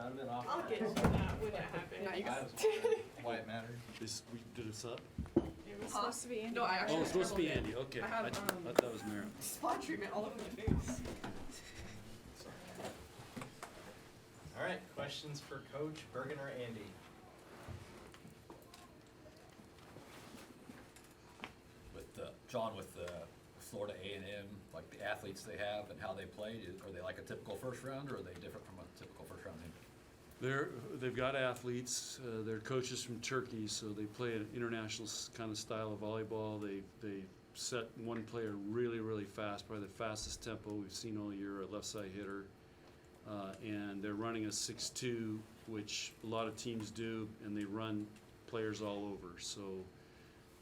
out of it off. I'll get to that when it happens. No, you got Why it mattered. We did a sub? It was supposed to be Andi. No, I actually Oh, it's supposed to be scribbled Andi, it. okay. I have, I thought that was Merritt. Spot treatment all over my face. All right, questions for Coach Bergen or Andi? With John, with the Florida A&M, like the athletes they have and how they played, are they like a typical first round, or are they different from a typical first round team? They've got athletes. They're coaches from Turkey, so they play an international kind of style of volleyball. They set one player really, really fast, probably the fastest tempo we've seen all year, a left side hitter. And they're running a 6-2, which a lot of teams do, and they run players all over. So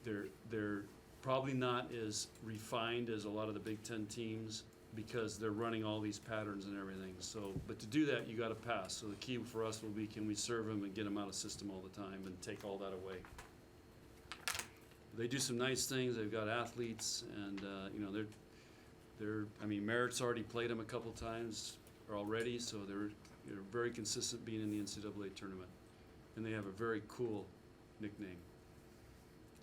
they're probably not as refined as a lot of the Big Ten teams because they're running all these patterns and everything. So, but to do that, you got to pass. So the key for us will be, can we serve them and get them out of system all the time and take all that away? They do some nice things. They've got athletes, and you know, they're. I mean, Merritt's already played them a couple times already, so they're very consistent being in the NCAA tournament, and they have a very cool nickname,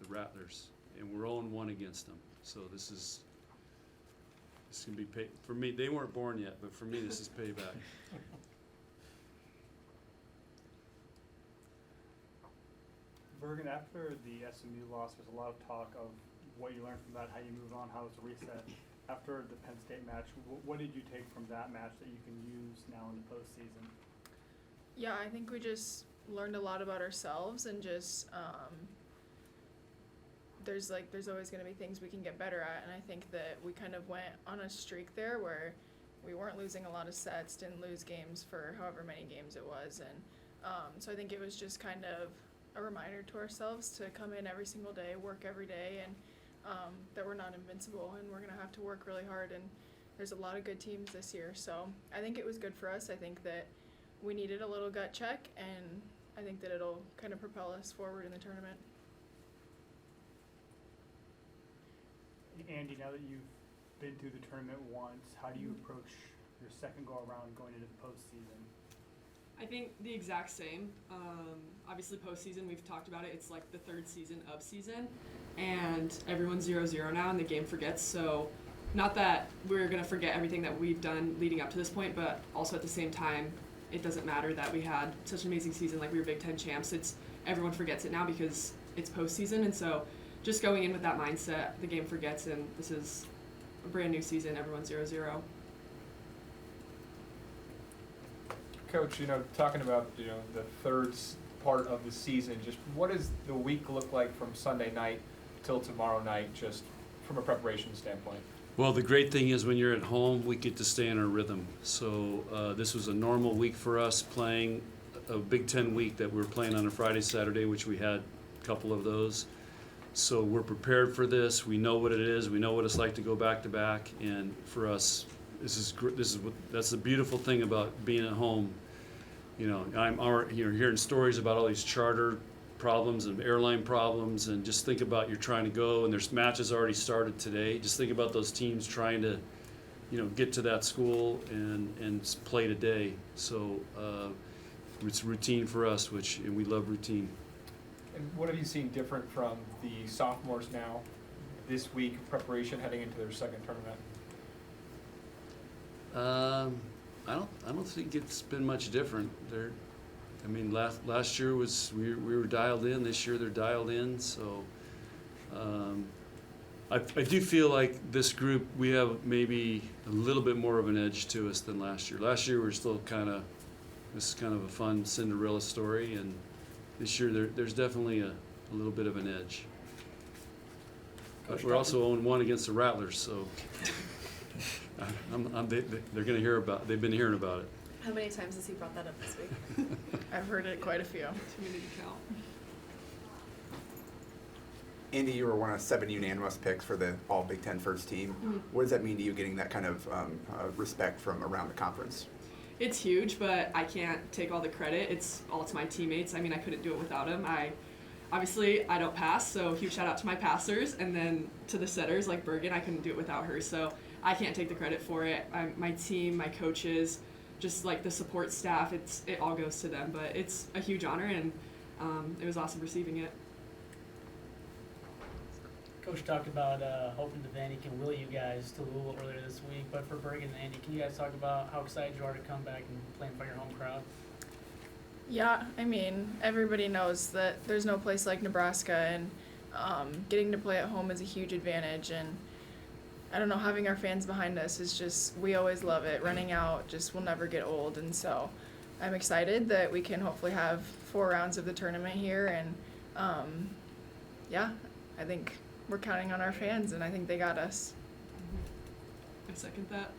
the Rattlers, and we're 0-1 against them. So this can be pay for me. They weren't born yet, but for me, this is payback. Bergen, after the SMU loss, there's a lot of talk of what you learned from that, how you move on, how it's a reset. After the Penn State match, what did you take from that match that you can use now in the postseason? Yeah, I think we just learned a lot about ourselves and just there's always going to be things we can get better at, and I think that we kind of went on a streak there where we weren't losing a lot of sets, didn't lose games for however many games it was, and so I think it was just kind of a reminder to ourselves to come in every single day, work every day, and that we're not invincible and we're going to have to work really hard, and there's a lot of good teams this year. So I think it was good for us. I think that we needed a little gut check, and I think that it'll kind of propel us forward in the tournament. Andi, now that you've been through the tournament once, how do you approach your second go around going into the postseason? I think the exact same. Obviously, postseason, we've talked about it. It's like the third season of season, and everyone's 0-0 now, and the game forgets. So, not that we're going to forget everything that we've done leading up to this point, but also at the same time, it doesn't matter that we had such an amazing season, like we were Big Ten champs. Everyone forgets it now because it's postseason, and so just going in with that mindset, the game forgets, and this is a brand new season. Everyone's 0-0. Coach, talking about, the third part of the season, just what does the week look like from Sunday night till tomorrow night, just from a preparation standpoint? Well, the great thing is when you're at home, we get to stay in our rhythm. So this was a normal week for us, playing a Big Ten week that we were playing on a Friday, Saturday, which we had a couple of those. So we're prepared for this. We know what it is. We know what it's like to go back to back. And for us, that's the beautiful thing about being at home. I'm hearing stories about all these charter problems and airline problems, and just think about you're trying to go and there's matches already started today. Just think about those teams trying to, get to that school and play today. So it's routine for us, and we love routine. And what have you seen different from the sophomores now this week, preparation heading into their second tournament? I don't think it's been much different. Last year we were dialed in. This year they're dialed in. So I do feel like this group, we have maybe a little bit more of an edge to us than last year. Last year we were still this is kind of a fun Cinderella story, and this year there's definitely a little bit of an edge. But we're also 0-1 against the Rattlers, so. They're going to hear about. They've been hearing about it. How many times has he brought that up this week? I've heard it quite a few. Too many to count. Andi, you were one of 7 unanimous picks for the All Big Ten first team. Mm-hmm. What does that mean to you, getting that kind of respect from around the conference? It's huge, but I can't take all the credit. It's all to my teammates. I couldn't do it without them. Obviously, I don't pass, so huge shout out to my passers, and then to the setters like Bergen. I couldn't do it without her, so I can't take the credit for it. My team, my coaches, just like the support staff, it all goes to them. But it's a huge honor, and it was awesome receiving it. Coach talked about hoping Devaney can will you guys to Louisville earlier this week, but for Bergen and Andi, can you guys talk about how excited you are to come back and play in front of your home crowd? Yeah, I mean, everybody knows that there's no place like Nebraska, and getting to play at home is a huge advantage. And I don't know, having our fans behind us is just, we always love it. Running out just will never get old. And so I'm excited that we can hopefully have 4 rounds of the tournament here. And yeah, I think we're counting on our fans, and I think they got us. I second that.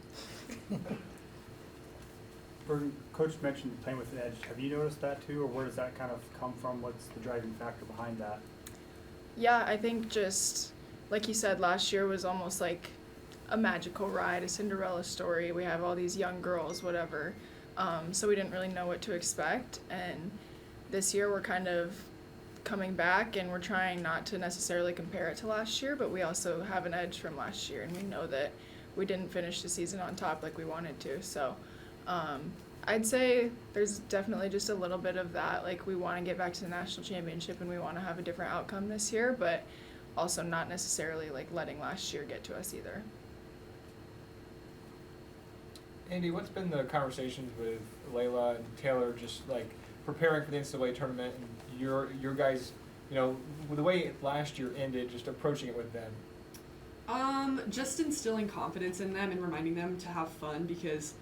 Bergen, Coach mentioned playing with an edge. Have you noticed that too, or where does that kind of come from? What's the driving factor behind that? Yeah, I think just like you said, last year was almost like a magical ride, a Cinderella story. We have all these young girls, whatever. So we didn't really know what to expect. And this year we're kind of coming back, and we're trying not to necessarily compare it to last year, but we also have an edge from last year, and we know that we didn't finish the season on top like we wanted to. So I'd say there's definitely just a little bit of that. Like, we want to get back to the national championship, and we want to have a different outcome this year, but also not necessarily like letting last year get to us either. Andi, what's been the conversations with Layla and Taylor, just like preparing for the NCAA tournament, and your guys, you know, with the way last year ended, just approaching it with them? Just instilling confidence in them and reminding them to have fun, because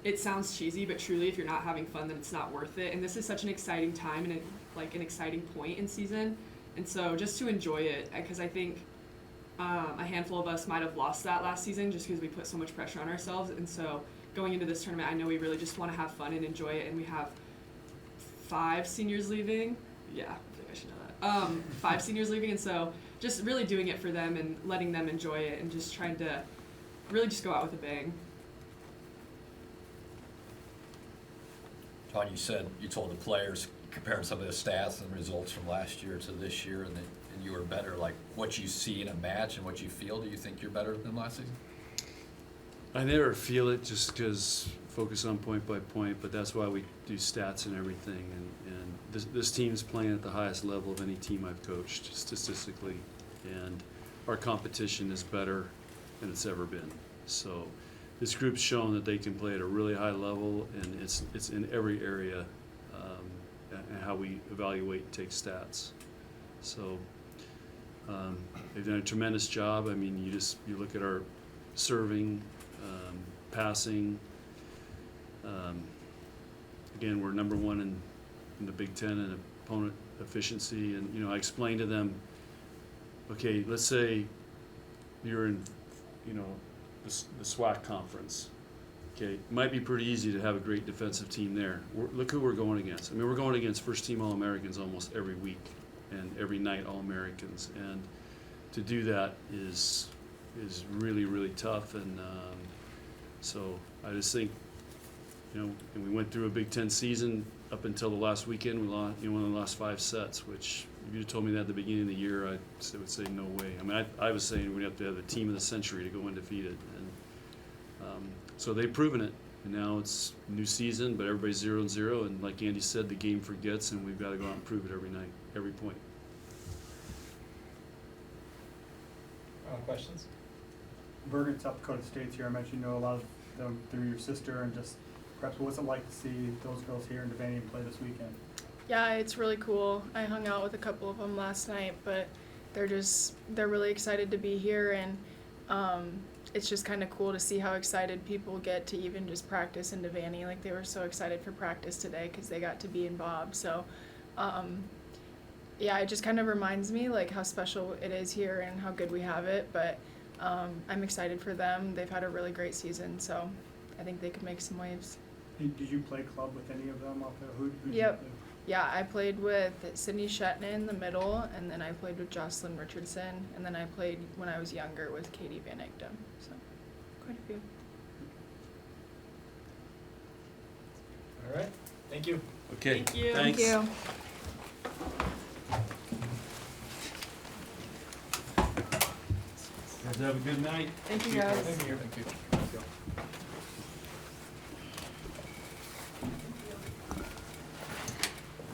it sounds cheesy, but truly, if you're not having fun, then it's not worth it. And this is such an exciting time and an exciting point in season. And so just to enjoy it, because I think a handful of us might have lost that last season just because we put so much pressure on ourselves. And so going into this tournament, I know we really just want to have fun and enjoy it. And we have 5 seniors leaving. Yeah, I think I should know that. 5 seniors leaving, and so just really doing it for them and letting them enjoy it, and just trying to really just go out with a bang. John, you said you told the players, comparing some of the stats and results from last year to this year, and you were better. Like, what you see in a match and what you feel, do you think you're better than last season? I never feel it just because focus on point by point, but that's why we do stats and everything. And this team's playing at the highest level of any team I've coached statistically, and our competition is better than it's ever been. So this group's shown that they can play at a really high level, and it's in every area, and how we evaluate and take stats. So they've done a tremendous job. I mean, you look at our serving, passing. Again, we're number 1 in the Big Ten in opponent efficiency. And, you know, I explained to them, okay, let's say you're in, you know, the SWAC conference. Okay, it might be pretty easy to have a great defensive team there. Look who we're going against. I mean, we're going against first-team All-Americans almost every week, and every night All-Americans. And to do that is really, really tough. And so I just think, you know, and we went through a Big Ten season up until the last weekend. We lost, you know, we only lost 5 sets, which if you told me that at the beginning of the year, I would say no way. I mean, I was saying we'd have to have the team of the century to go undefeated. And so they've proven it. And now it's new season, but everybody's 0-0. And like Andi said, the game forgets, and we've got to go out and prove it every night, every point. Questions? Bergen, South Dakota State's here. I mentioned you know a lot of them through your sister, and just perhaps what's it like to see those girls here in Devaney play this weekend? Yeah, it's really cool. I hung out with a couple of them last night, but they're really excited to be here, and it's just kind of cool to see how excited people get to even just practice in Devaney. Like, they were so excited for practice today because they got to be in Bob. So yeah, it just kind of reminds me like how special it is here and how good we have it, but I'm excited for them. They've had a really great season, so I think they could make some waves. Did you play club with any of them out there? Who did Yep. you play? Yeah, I played with Sydney Shetton in the middle, and then I played with Jocelyn Richardson, and then I played when I was younger with Katie Van Egdom, so quite a few. All right. Thank you. Okay, Thank you. thanks. Thank you. Guys have a good night. Thank you, guys. Thank you.